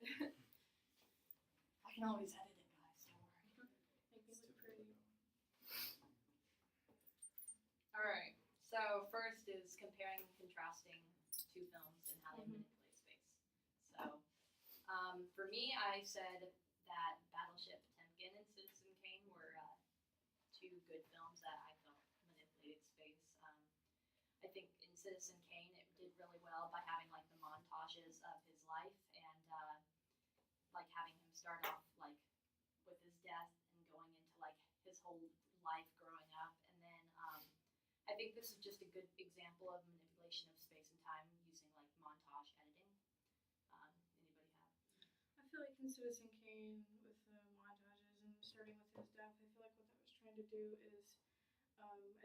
I can always edit it, guys. Don't worry. Make me look pretty. All right. So first is comparing and contrasting two films and how they manipulate space. So for me, I said that Battleship Potemkin and Citizen Kane were two good films that I felt manipulated space. I think in Citizen Kane it did really well by having like the montages of his life and like having him start off like with his death and going into like his whole life growing up, and then I think this is just a good example of manipulation of space and time using like montage editing. Anybody have? I feel like in Citizen Kane with the montages and starting with his death, I feel like what that was trying to do is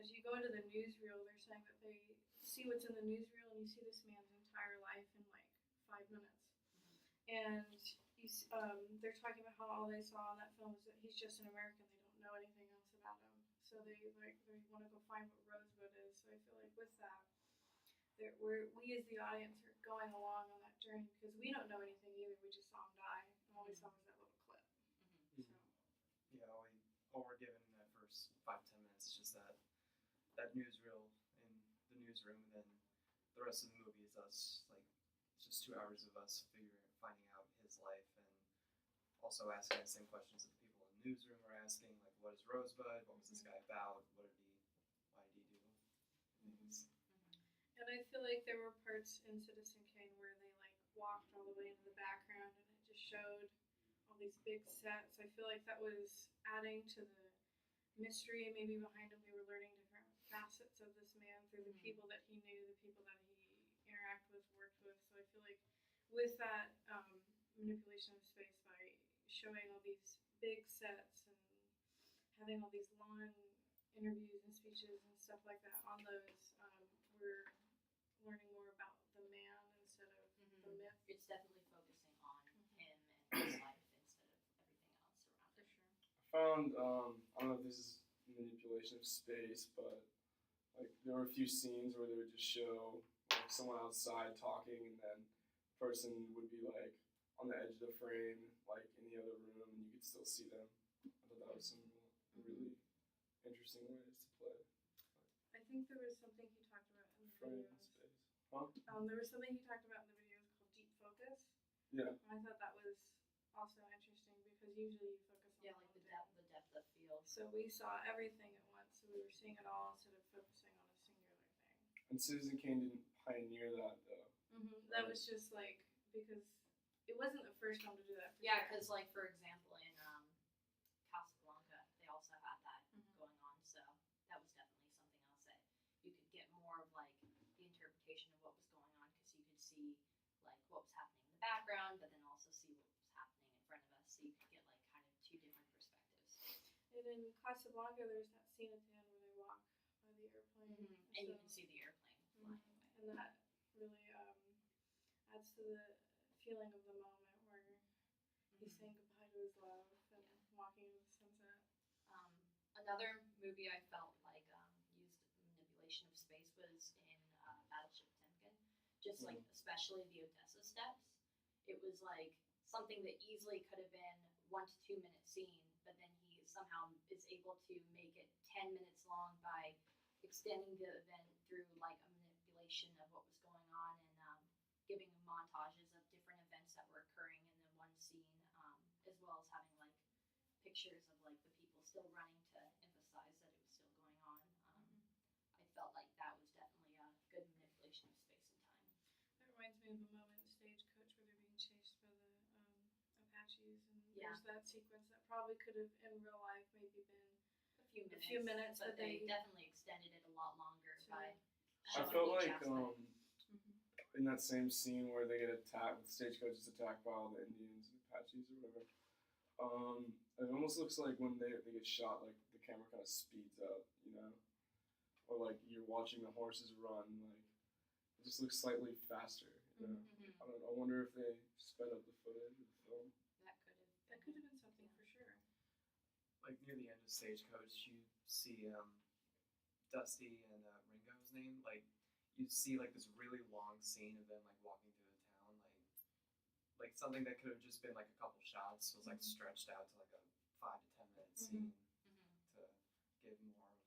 as you go into the newsreel, they're saying that they see what's in the newsreel and you see this man's entire life in like 5 minutes. And they're talking about how all they saw in that film is that he's just an American. They don't know anything else about him. So they want to go find what Rosebud is. So I feel like with that, we as the audience are going along on that journey because we don't know anything either. We just saw him die, and all we saw was that little clip. So Yeah, all we're given in that first 5-10 minutes is just that newsreel in the newsroom, and then the rest of the movie is us it's just 2 hours of us finding out his life, and also asking the same questions that the people in the newsroom are asking, like what is Rosebud? What was this guy about? Why did he do things? And I feel like there were parts in Citizen Kane where they like walked all the way into the background and it just showed all these big sets. I feel like that was adding to the mystery maybe behind him. We were learning different facets of this man through the people that he knew, the people that he interacted with, worked with. So I feel like with that manipulation of space by showing all these big sets and having all these long interviews and speeches and stuff like that on those, we're learning more about the man instead of the myth. It's definitely focusing on him and his life instead of everything else around For it. sure. I found, I don't know if this is manipulation of space, but like there were a few scenes where they would just show like someone outside talking, and then the person would be like on the edge of the frame, like in the other room, and you could still see them. I thought that was some really interesting ways to play. I think there was something he talked about in the Frame videos. space. Huh? There was something he talked about in the videos called deep focus. Yeah. And I thought that was also interesting because usually you focus on Like the one depth of field. So we saw everything at once, so we were seeing it all instead of focusing on a singular thing. And Citizen Kane didn't pioneer that though. That was just like because it wasn't the first film to do that. Yeah, because like for example in Casablanca, they also had that going on. So that was definitely something else that you could get more of like the interpretation of what was going on because you could see like what was happening in the background, but then also see what was happening in front of us. So you could get like kind of two different perspectives. And in Casablanca, there's that scene at the end where they walk by the airplane, And you can see the airplane flying away. and that really adds to the feeling of the moment where he's saying goodbye to his love and walking into the sunset. Another movie I felt like used manipulation of space was in Battleship Potemkin. Just like especially the Odessa steps. It was like something that easily could have been 1 to 2 minute scene, but then he somehow is able to make it 10 minutes long by extending the event through like a manipulation of what was going on and giving montages of different events that were occurring in the one scene, as well as having like pictures of like the people still running to emphasize that it was still going on. I felt like that was definitely a good manipulation of space and time. That reminds me of a moment in Stagecoach where they're being chased by the Apaches, and there's that sequence that probably could have in real life maybe been A few minutes, but they definitely extended it a lot longer by I showing felt each like aspect. in that same scene where they get attacked, the stagecoach is attacked by all the Indians and Apaches or whatever. It almost looks like when they get shot, like the camera kind of speeds up, you know, or like you're watching the horses run, like it just looks slightly faster. You know? I don't know. I wonder if they sped up the footage of the film. That could have been something for sure. Like near the end of Stagecoach, you see Dusty and Ringo's name. Like you see like this really long scene of them like walking through the town. Like like something that could have just been like a couple shots was like stretched out to like a 5 to 10 minute scene to give more of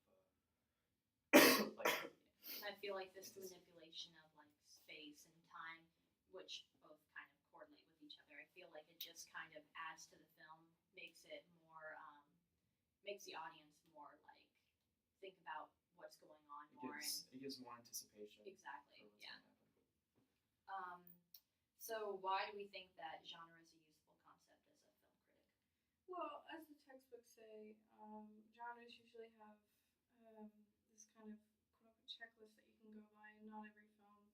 a like. And I feel like this manipulation of like space and time, which both kind of correlate with each other, I feel like it just kind of adds to the film, makes it more, makes the audience more like think about what's going on more. It gives more anticipation. Exactly. For what's Yeah. gonna happen. So why do we think that genre is a useful concept as a film critic? Well, as the textbooks say, genres usually have this kind of quote-unquote checklist that you can go by, and not every film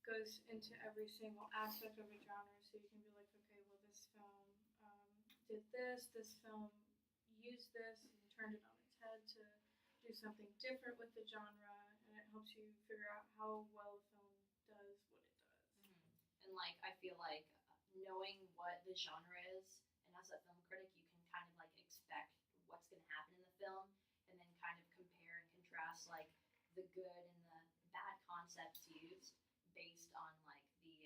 goes into every single aspect of a genre. So you can be like, okay, well, this film did this film used this and turned it on its head to do something different with the genre, and it helps you figure out how well a film does what it does. And like I feel like knowing what the genre is, and as a film critic, you can kind of like expect what's going to happen in the film, and then kind of compare and contrast like the good and the bad concepts used based on like the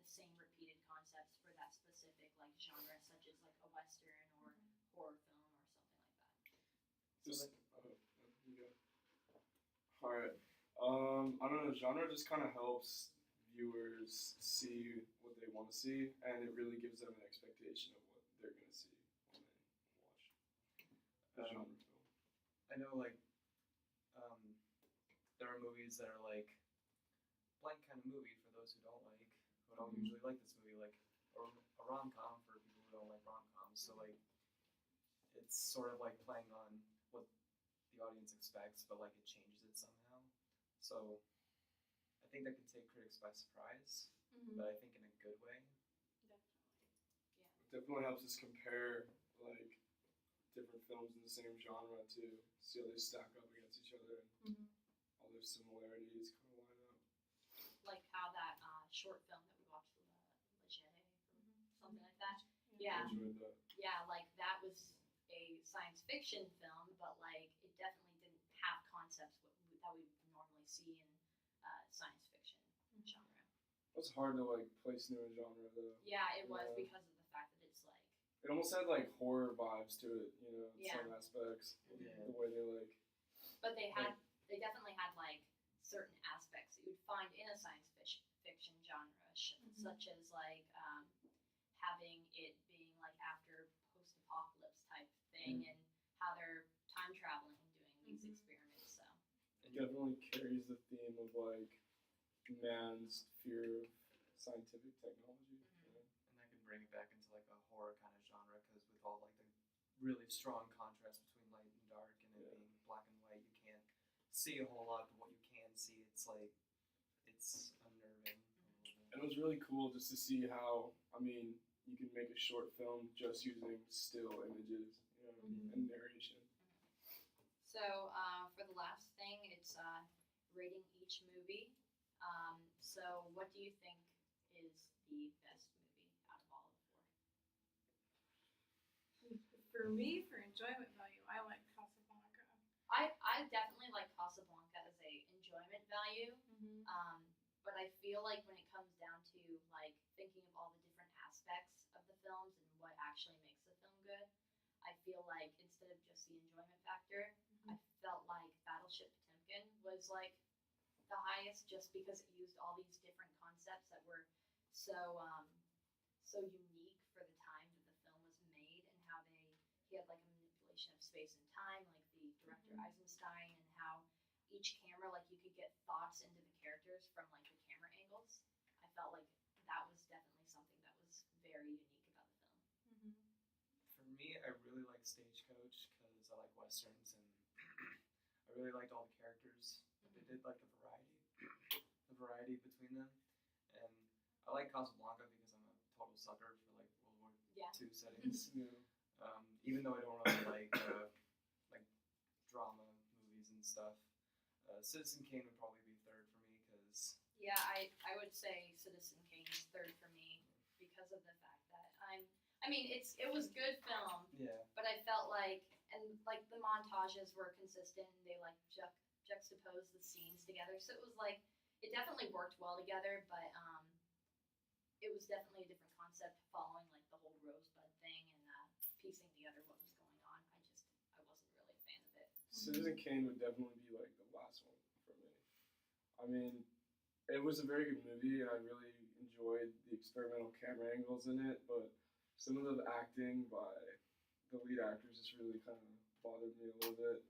same repeated concepts for that specific like genre, such as like a western or horror film or something like that. Just yeah. All right. I don't know. Genre just kind of helps viewers see what they want to see, and it really gives them an expectation of what they're gonna see when they watch a genre film. I know like there are movies that are like blank kind of movie for those who don't usually like this movie, like or a rom-com for people who don't like rom-coms. So like it's sort of like playing on what the audience expects, but like it changes it somehow. So I think that can take critics by surprise, but I think in a good way. Yeah. It definitely helps us compare like different films in the same genre to see how they stack up against each other and all their similarities kind of line up. Like how that short film that we watched, Lacasse or something like that. Yeah. I enjoyed that. Yeah, like that was a science fiction film, but like it definitely didn't have concepts that we would normally see in science fiction genre. It was hard to like place new in genre though. Yeah, it was Yeah. because of the fact that it's like. It almost had like horror vibes to it, you know, in Yeah. some aspects. Yeah. The way they like. But they definitely had like certain aspects that you'd find in a science fiction genre, such as like having it being like after post-apocalypse type thing, and how they're time traveling and doing these experiments. So It definitely carries the theme of like man's fear of scientific technology. You know? And that can bring it back into like a horror kind of genre, because with all like the really strong contrast between light and dark and it being black and white, you can't see a whole lot, but what you can see, it's like it's unnerving a little bit. And it was really cool just to see how, I mean, you can make a short film just using still images, you know, and narration. So for the last thing, it's rating each movie. So what do you think is the best movie out of all of the four? For me, for enjoyment value, I like Casablanca. I definitely like Casablanca as a enjoyment value. But I feel like when it comes down to like thinking of all the different aspects of the films and what actually makes the film good, I feel like instead of just the enjoyment factor, I felt like Battleship Potemkin was like the highest, just because it used all these different concepts that were so unique for the time that the film was made, and how he had like a manipulation of space and time, like the director Eisenstein, and how each camera, like you could get thoughts into the characters from like the camera angles. I felt like that was definitely something that was very unique about the film. For me, I really like Stagecoach because I like westerns, and I really liked all the characters. They did like a variety between them, and I like Casablanca because I'm a total sucker for like World War II settings. Even though I don't really like drama movies and stuff. Citizen Kane would probably be third for me because. Yeah, I would say Citizen Kane is third for me because of the fact that it was good film. Yeah. But I felt like, and like the montages were consistent, and they like juxtaposed the scenes together, so it was like it definitely worked well together. But it was definitely a different concept Citizen Kane would definitely be like the last one for me. I mean, it was a very good movie, and I really enjoyed the experimental camera angles in it. But some of the acting by the lead actors just really kind of bothered me a little bit.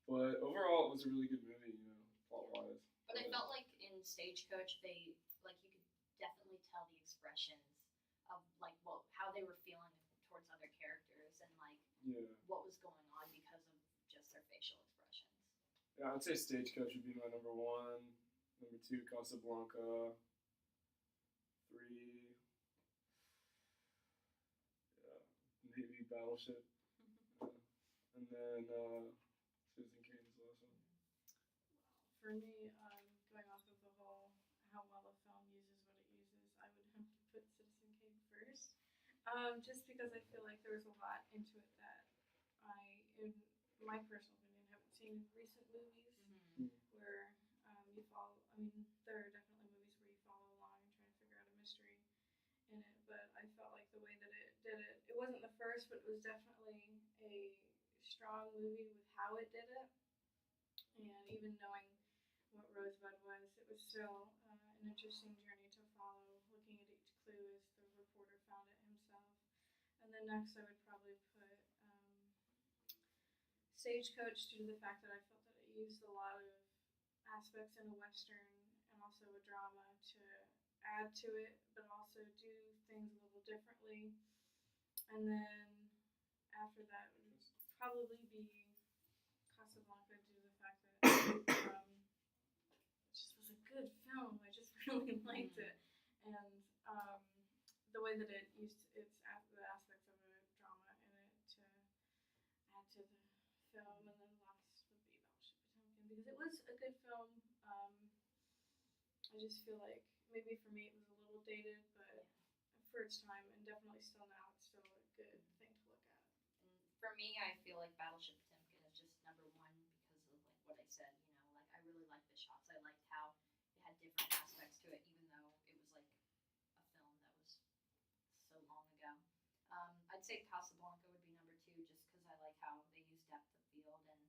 But overall, it was a really good movie, you know, plot-wise. But I felt like in Stagecoach, they like you could definitely tell the expressions of like how they were feeling towards other characters and like Yeah. what was going on because of just their facial expressions. Yeah, I'd say Stagecoach would be my number one. Number two, Casablanca. Three, yeah, maybe Battleship. And then Citizen Kane is the last one. For me, going off of the whole how well a film uses what it uses, I would have to put Citizen Kane first. Just because I feel like there was a lot into it that I, in my personal opinion, haven't seen in recent movies where you follow. I mean, there are definitely movies where you follow along and try to figure out a mystery in it, but I felt like the way that it did it, it wasn't the first, but it was definitely a strong movie with how it did it. And even knowing what Rosebud was, it was still an interesting journey to follow, looking at each clue as the reporter found it himself. And then next I would probably put Stagecoach due to the fact that I felt that it used a lot of aspects in a Western and also a drama to add to it, but also do things a little differently. And then after that would probably be Casablanca due to the fact that it just was a good film. I just really liked it, and the way that it used the aspects of a drama in it to add to the film. And then last would be Battleship Potemkin because it was a good film. I just feel like maybe for me it was a little dated, but for its time and definitely still now, it's still a good thing to look at. And for me, I feel like Battleship Potemkin is just number one because of like what I said. You know, like I really liked the shots. I liked how it had different aspects to it, even though it was like a film that was so long ago. I'd say Casablanca would be number two, just because I like how they use depth of field and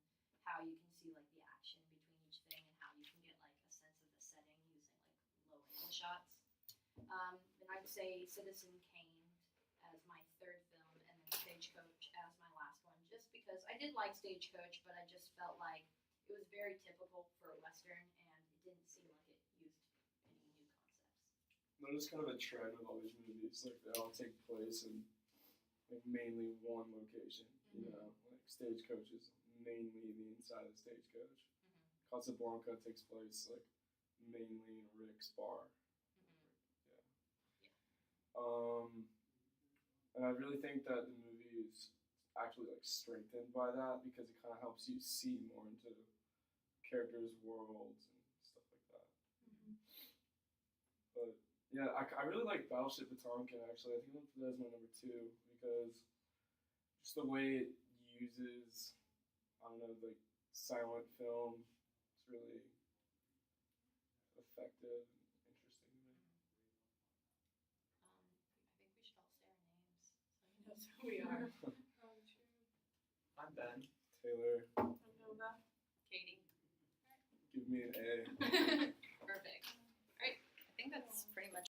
how you can see like the action between each thing and how you can get like a sense of the setting using like low angle shots. And I'd say Citizen Kane as my third film, and then Stagecoach as my last one, just because I did like Stagecoach, but I just felt like it was very typical for a Western, and it didn't seem like it used any new concepts. Notice kind of a trend with all these movies, like they all take place in like mainly one location. You know, like Stagecoach is mainly the inside of the Stagecoach. Casablanca takes place like mainly in Rick's bar. And I really think that the movie is actually like strengthened by that because it kind of helps you see more into characters' worlds and stuff like that. But yeah, I really like Battleship Potemkin actually. I think I'm gonna put that as my number two because just the way it uses, I don't know, like silent film, it's really effective. That's who we are. I'm Ben. Taylor. I'm Nova. Katie. Give me an A.